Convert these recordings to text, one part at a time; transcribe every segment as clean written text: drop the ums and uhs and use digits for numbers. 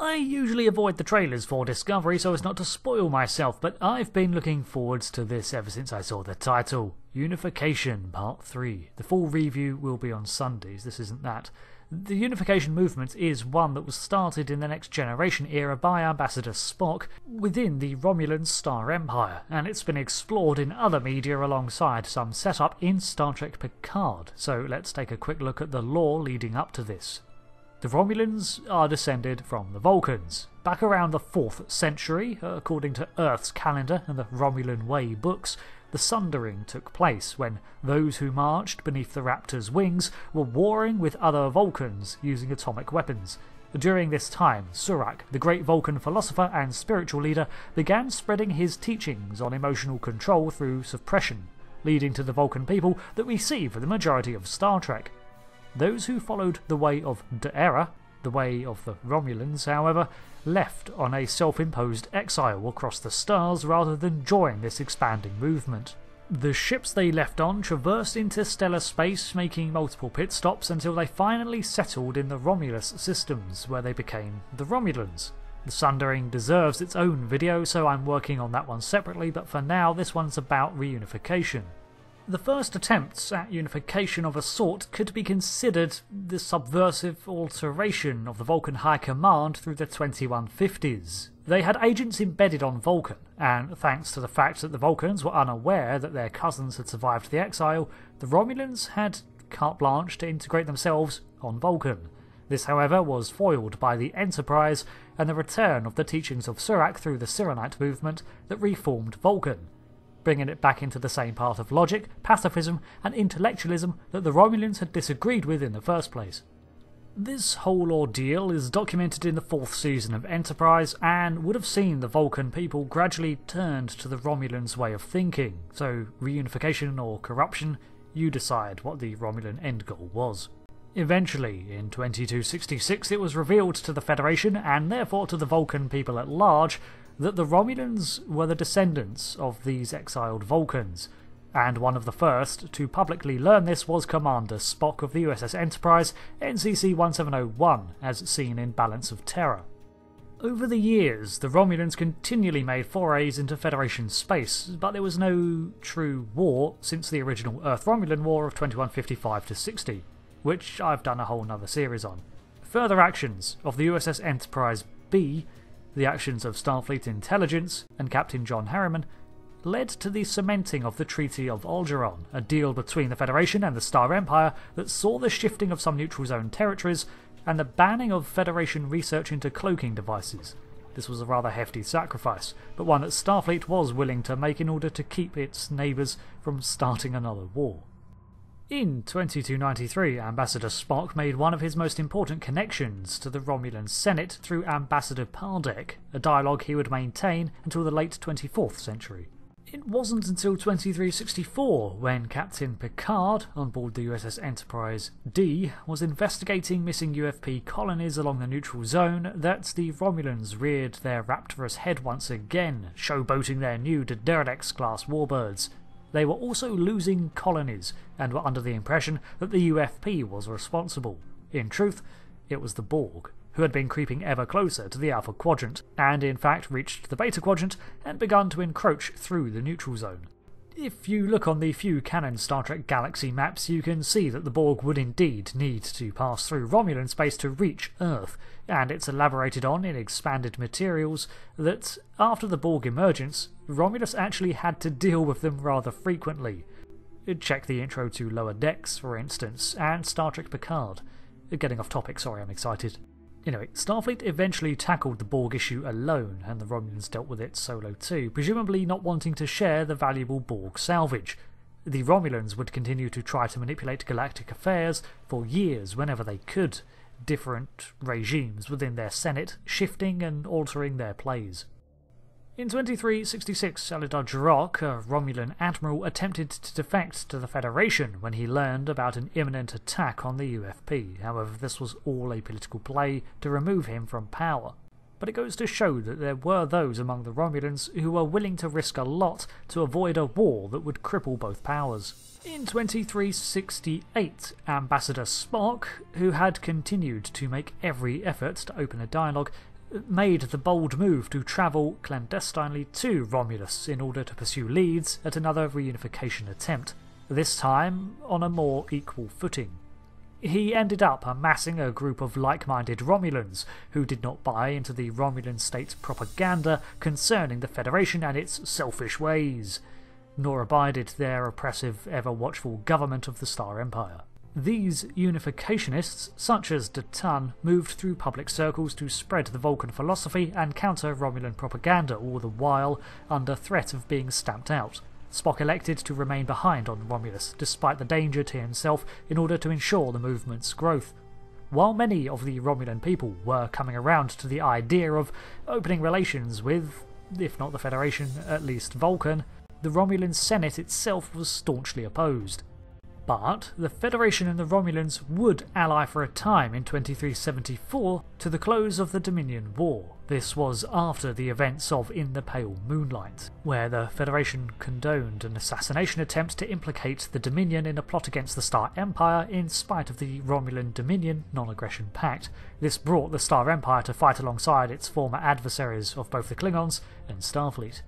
I usually avoid the trailers for Discovery so as not to spoil myself, but I've been looking forwards to this ever since I saw the title. Unification Part 3. The full review will be on Sundays, this isn't that. The unification movement is one that was started in the Next Generation era by Ambassador Spock within the Romulan Star Empire, and it's been explored in other media alongside some setup in Star Trek Picard, so let's take a quick look at the lore leading up to this. The Romulans are descended from the Vulcans. Back around the 4th century, according to Earth's calendar and the Romulan Way books, the Sundering took place when those who marched beneath the Raptor's wings were warring with other Vulcans using atomic weapons. During this time, Surak, the great Vulcan philosopher and spiritual leader, began spreading his teachings on emotional control through suppression, leading to the Vulcan people that we see for the majority of Star Trek. Those who followed the way of D'Era, the way of the Romulans, however, left on a self-imposed exile across the stars rather than join this expanding movement. The ships they left on traversed interstellar space, making multiple pit stops until they finally settled in the Romulus systems, where they became the Romulans. The Sundering deserves its own video, so I'm working on that one separately, but for now this one's about reunification. The first attempts at unification of a sort could be considered the subversive alteration of the Vulcan High Command through the 2150s. They had agents embedded on Vulcan, and thanks to the fact that the Vulcans were unaware that their cousins had survived the exile, the Romulans had carte blanche to integrate themselves on Vulcan. This, however, was foiled by the Enterprise and the return of the teachings of Surak through the Cyrenite movement that reformed Vulcan, bringing it back into the same path of logic, pacifism and intellectualism that the Romulans had disagreed with in the first place. This whole ordeal is documented in the 4th season of Enterprise and would have seen the Vulcan people gradually turned to the Romulans' way of thinking, so reunification or corruption, you decide what the Romulan end goal was. Eventually, in 2266, it was revealed to the Federation, and therefore to the Vulcan people at large, that the Romulans were the descendants of these exiled Vulcans, and one of the first to publicly learn this was Commander Spock of the USS Enterprise, NCC 1701, as seen in Balance of Terror. Over the years, the Romulans continually made forays into Federation space, but there was no true war since the original Earth-Romulan War of 2155-60, which I've done a whole nother series on. Further actions of the USS Enterprise B, the actions of Starfleet Intelligence and Captain John Harriman, led to the cementing of the Treaty of Algernon, a deal between the Federation and the Star Empire that saw the shifting of some neutral zone territories and the banning of Federation research into cloaking devices. This was a rather hefty sacrifice, but one that Starfleet was willing to make in order to keep its neighbours from starting another war. In 2293, Ambassador Spock made one of his most important connections to the Romulan Senate through Ambassador Pardek, a dialogue he would maintain until the late 24th century. It wasn't until 2364 when Captain Picard, on board the USS Enterprise D, was investigating missing UFP colonies along the neutral zone that the Romulans reared their rapturous head once again, showboating their new Derelict-class warbirds. They were also losing colonies, and were under the impression that the UFP was responsible. In truth, it was the Borg, who had been creeping ever closer to the Alpha Quadrant, and in fact reached the Beta Quadrant and begun to encroach through the neutral zone. If you look on the few canon Star Trek Galaxy maps, you can see that the Borg would indeed need to pass through Romulan space to reach Earth, and it's elaborated on in expanded materials that after the Borg emergence, Romulus actually had to deal with them rather frequently. Check the intro to Lower Decks, for instance, and Star Trek Picard. Getting off topic, sorry, I'm excited. Anyway, Starfleet eventually tackled the Borg issue alone, and the Romulans dealt with it solo too, presumably not wanting to share the valuable Borg salvage. The Romulans would continue to try to manipulate galactic affairs for years whenever they could, different regimes within their Senate shifting and altering their plays. In 2366, Salidar Jarok, a Romulan admiral, attempted to defect to the Federation when he learned about an imminent attack on the UFP. However, this was all a political play to remove him from power. But it goes to show that there were those among the Romulans who were willing to risk a lot to avoid a war that would cripple both powers. In 2368, Ambassador Spock, who had continued to make every effort to open a dialogue, made the bold move to travel clandestinely to Romulus in order to pursue leads at another reunification attempt, this time on a more equal footing. He ended up amassing a group of like-minded Romulans who did not buy into the Romulan state's propaganda concerning the Federation and its selfish ways, nor abided their oppressive, ever-watchful government of the Star Empire. These unificationists, such as Datan, moved through public circles to spread the Vulcan philosophy and counter Romulan propaganda, all the while under threat of being stamped out. Spock elected to remain behind on Romulus, despite the danger to himself, in order to ensure the movement's growth. While many of the Romulan people were coming around to the idea of opening relations with, if not the Federation, at least Vulcan, the Romulan Senate itself was staunchly opposed. But the Federation and the Romulans would ally for a time in 2374 to the close of the Dominion War. This was after the events of In the Pale Moonlight, where the Federation condoned an assassination attempt to implicate the Dominion in a plot against the Star Empire in spite of the Romulan-Dominion non-aggression pact. This brought the Star Empire to fight alongside its former adversaries of both the Klingons and Starfleet.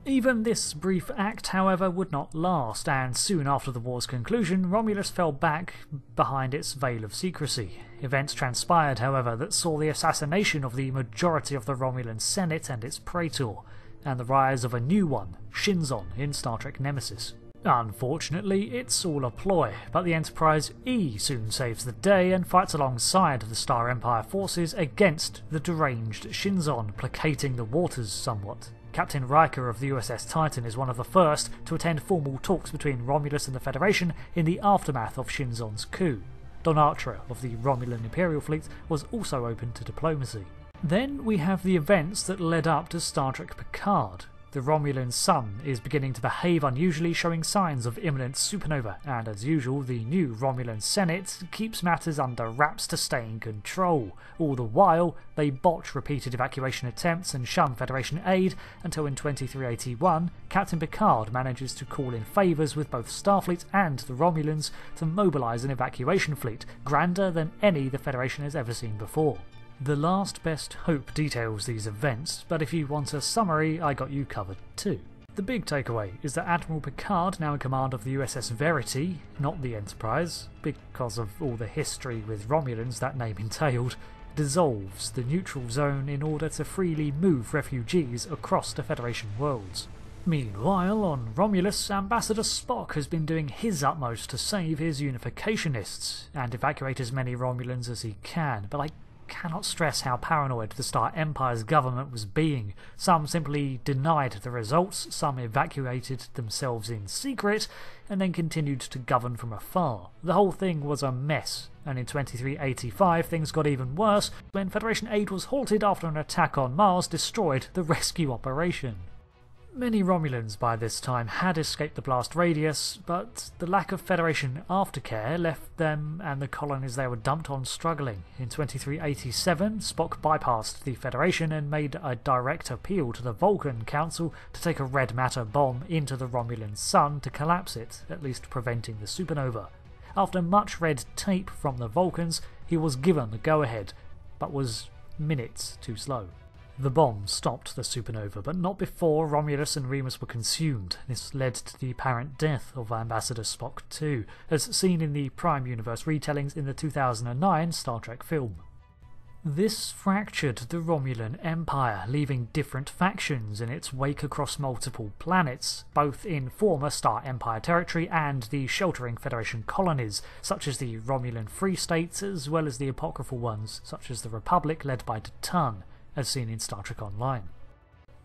Even this brief act, however, would not last, and soon after the war's conclusion, Romulus fell back behind its veil of secrecy. Events transpired, however, that saw the assassination of the majority of the Romulan Senate and its Praetor, and the rise of a new one, Shinzon, in Star Trek Nemesis. Unfortunately, it's all a ploy, but the Enterprise E soon saves the day and fights alongside the Star Empire forces against the deranged Shinzon, placating the waters somewhat. Captain Riker of the USS Titan is one of the first to attend formal talks between Romulus and the Federation in the aftermath of Shinzon's coup. Don Archer of the Romulan Imperial Fleet was also open to diplomacy. Then we have the events that led up to Star Trek Picard. The Romulan sun is beginning to behave unusually, showing signs of imminent supernova, and as usual, the new Romulan Senate keeps matters under wraps to stay in control. All the while, they botch repeated evacuation attempts and shun Federation aid until in 2381, Captain Picard manages to call in favours with both Starfleet and the Romulans to mobilise an evacuation fleet, grander than any the Federation has ever seen before. The Last Best Hope details these events, but if you want a summary, I got you covered too. The big takeaway is that Admiral Picard, now in command of the USS Verity, not the Enterprise, because of all the history with Romulans that name entailed, dissolves the neutral zone in order to freely move refugees across the Federation worlds. Meanwhile, on Romulus, Ambassador Spock has been doing his utmost to save his unificationists and evacuate as many Romulans as he can, but I cannot stress how paranoid the Star Empire's government was being. Some simply denied the results, some evacuated themselves in secret, and then continued to govern from afar. The whole thing was a mess, and in 2385 things got even worse when Federation aid was halted after an attack on Mars destroyed the rescue operation. Many Romulans by this time had escaped the blast radius, but the lack of Federation aftercare left them and the colonies they were dumped on struggling. In 2387, Spock bypassed the Federation and made a direct appeal to the Vulcan Council to take a red matter bomb into the Romulan sun to collapse it, at least preventing the supernova. After much red tape from the Vulcans, he was given the go-ahead, but was minutes too slow. The bomb stopped the supernova, but not before Romulus and Remus were consumed. This led to the apparent death of Ambassador Spock too, as seen in the Prime Universe retellings in the 2009 Star Trek film. This fractured the Romulan Empire, leaving different factions in its wake across multiple planets, both in former Star Empire territory and the sheltering Federation colonies, such as the Romulan Free States, as well as the apocryphal ones, such as the Republic led by Datan, as seen in Star Trek Online.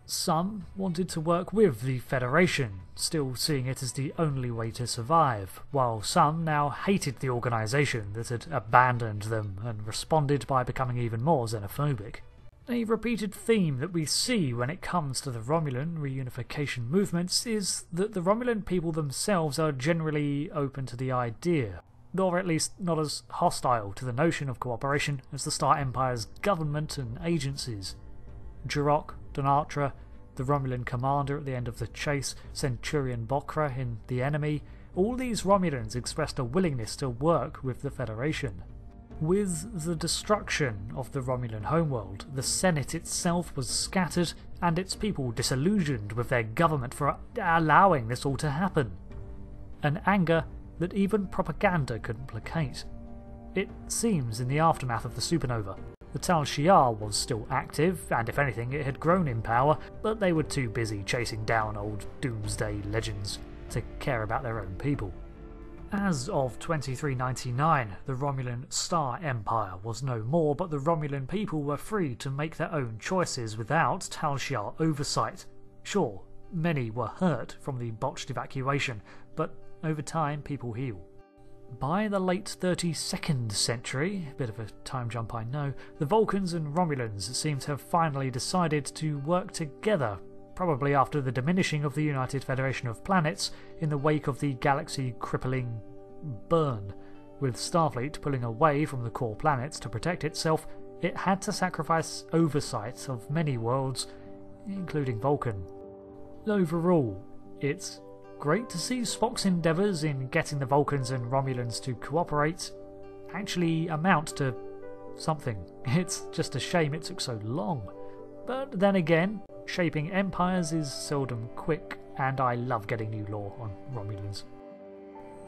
Some wanted to work with the Federation, still seeing it as the only way to survive, while some now hated the organisation that had abandoned them and responded by becoming even more xenophobic. A repeated theme that we see when it comes to the Romulan reunification movements is that the Romulan people themselves are generally open to the idea, or at least not as hostile to the notion of cooperation as the Star Empire's government and agencies. Jirok, Donatra, the Romulan commander at the end of the chase, Centurion Bokra in The Enemy, all these Romulans expressed a willingness to work with the Federation. With the destruction of the Romulan homeworld, the Senate itself was scattered and its people disillusioned with their government for allowing this all to happen. An anger that even propaganda couldn't placate. It seems in the aftermath of the supernova, the Tal Shiar was still active, and if anything it had grown in power, but they were too busy chasing down old doomsday legends to care about their own people. As of 2399, the Romulan Star Empire was no more, but the Romulan people were free to make their own choices without Tal Shiar oversight. Sure, many were hurt from the botched evacuation, but over time people heal. By the late 32nd century, a bit of a time jump I know, the Vulcans and Romulans seem to have finally decided to work together, probably after the diminishing of the United Federation of Planets in the wake of the galaxy-crippling burn. With Starfleet pulling away from the core planets to protect itself, it had to sacrifice oversight of many worlds, including Vulcan. Overall, it's great to see Spock's endeavours in getting the Vulcans and Romulans to cooperate actually amount to something. It's just a shame it took so long. But then again, shaping empires is seldom quick, and I love getting new lore on Romulans.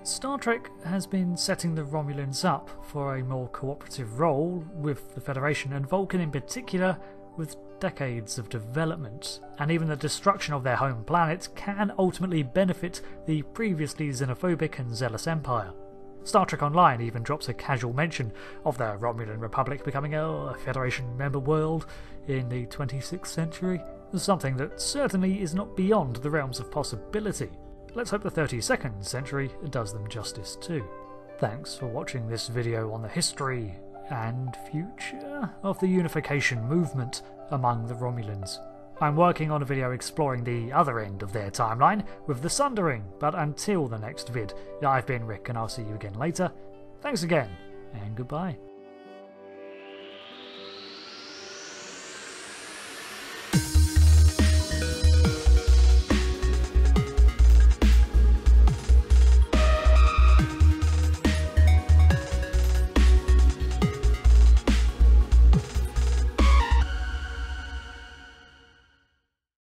Star Trek has been setting the Romulans up for a more cooperative role with the Federation, and Vulcan in particular, with decades of development, and even the destruction of their home planet can ultimately benefit the previously xenophobic and zealous Empire. Star Trek Online even drops a casual mention of the Romulan Republic becoming a Federation member world in the 26th century, something that certainly is not beyond the realms of possibility. Let's hope the 32nd century does them justice too. Thanks for watching this video on the history and future of the unification movement among the Romulans. I'm working on a video exploring the other end of their timeline with the Sundering, but until the next vid, I've been Rick and I'll see you again later. Thanks again, and goodbye.